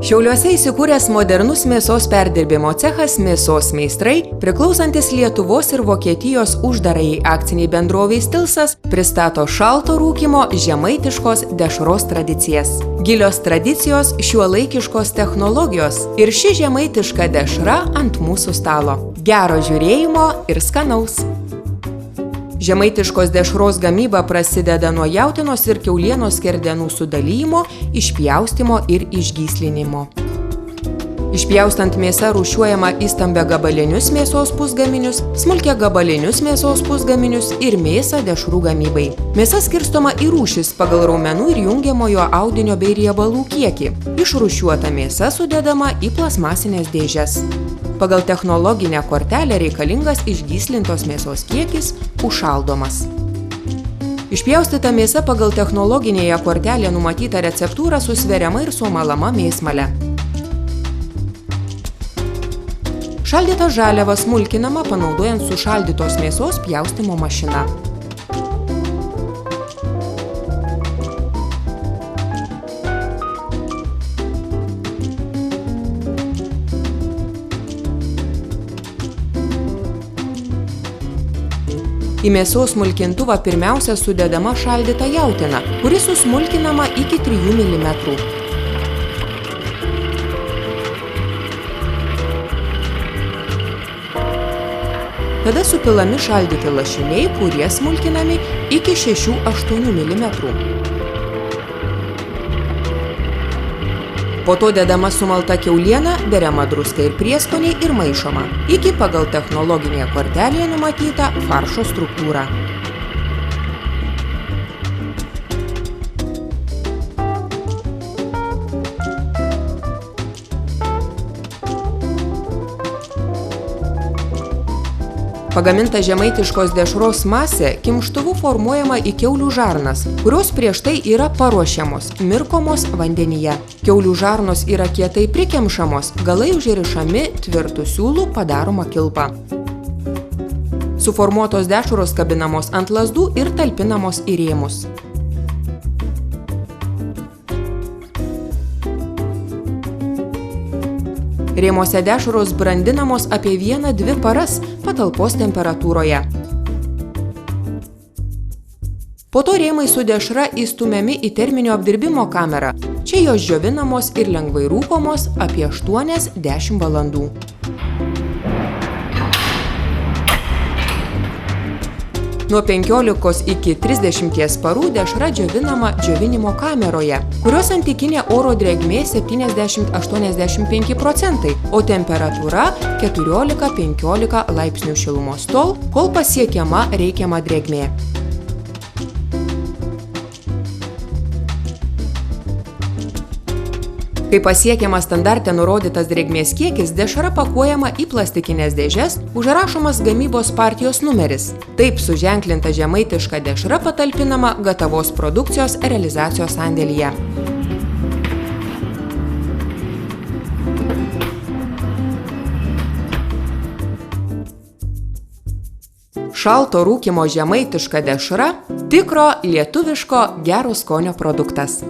Šiauliuose įsikūręs modernus mėsos perdirbimo cechas Mėsos meistrai, priklausantis Lietuvos ir Vokietijos uždarajai akciniai bendrovei Stilsas, pristato šalto rūkymo žemaitiškos dešros tradicijas. Gilios tradicijos, šiuolaikiškos technologijos ir ši žemaitiška dešra ant mūsų stalo. Gero žiūrėjimo ir skanaus! Žemaitiškos dešros gamyba prasideda nuo jautienos ir kiaulienos skerdenų sudalijimo, išpjaustymo ir išgyslinimo. Išpjaustant mėsą rūšiuojama į stambiagabalinius mėsos pusgaminius, smulkiagabalinius mėsos pusgaminius ir mėsą dešrų gamybai. Mėsa skirstoma į rūšis pagal raumenų ir jungiamojo audinio bei riebalų kiekį. Išrūšiuota mėsa sudedama į plastmasines dėžes. Pagal technologinę kortelę reikalingas išgyslintos mėsos kiekis užšaldomas. Išpjaustyta mėsa pagal technologinėje kortelėje numatytą receptūrą susveriama ir sumalama mėsmale. Šaldyta žaliava smulkinama panaudojant sušaldytos mėsos pjaustymo mašiną. Į mėsos smulkintuvą pirmiausia sudedama šaldyta jautiena, kuri susmulkinama iki 3 mm. Tada supilami šaldyti lašiniai, kurie smulkinami iki 6–8 mm. Po to dedama sumalta kiauliena, beriama druska ir prieskoniai ir maišoma iki pagal technologinėje kortelėje numatytą faršo struktūrą. Pagaminta žemaitiškos dešros masė kimštuvu formuojama į kiaulių žarnas, kurios prieš tai yra paruošiamos, mirkomos vandenyje. Kiaulių žarnos yra kietai prikemšamos, galai užrišami tvirtų siūlų padaroma kilpa. Suformuotos dešros kabinamos ant lazdų ir talpinamos į rėmus. Rėmuose dešros brandinamos apie 1–2 paras patalpos temperatūroje. Po to rėmai su dešra įstumiami į terminio apdirbimo kamerą. Čia jos džiovinamos ir lengvai rūkomos apie 8–10 valandų. Nuo 15 iki 30 parų dešra džiovinama džiovinimo kameroje, kurios santykinė oro drėgmė 70–85%, o temperatūra 14–15 laipsnių šilumos tol, kol pasiekiama reikiama drėgmė. Kai pasiekiamas standarte nurodytas drėgmės kiekis, dešra pakuojama į plastikines dėžes, užrašomas gamybos partijos numeris. Taip suženklinta žemaitiška dešra patalpinama gatavos produkcijos realizacijos sandėlyje. Šalto rūkymo žemaitiška dešra – tikro lietuviško gero skonio produktas.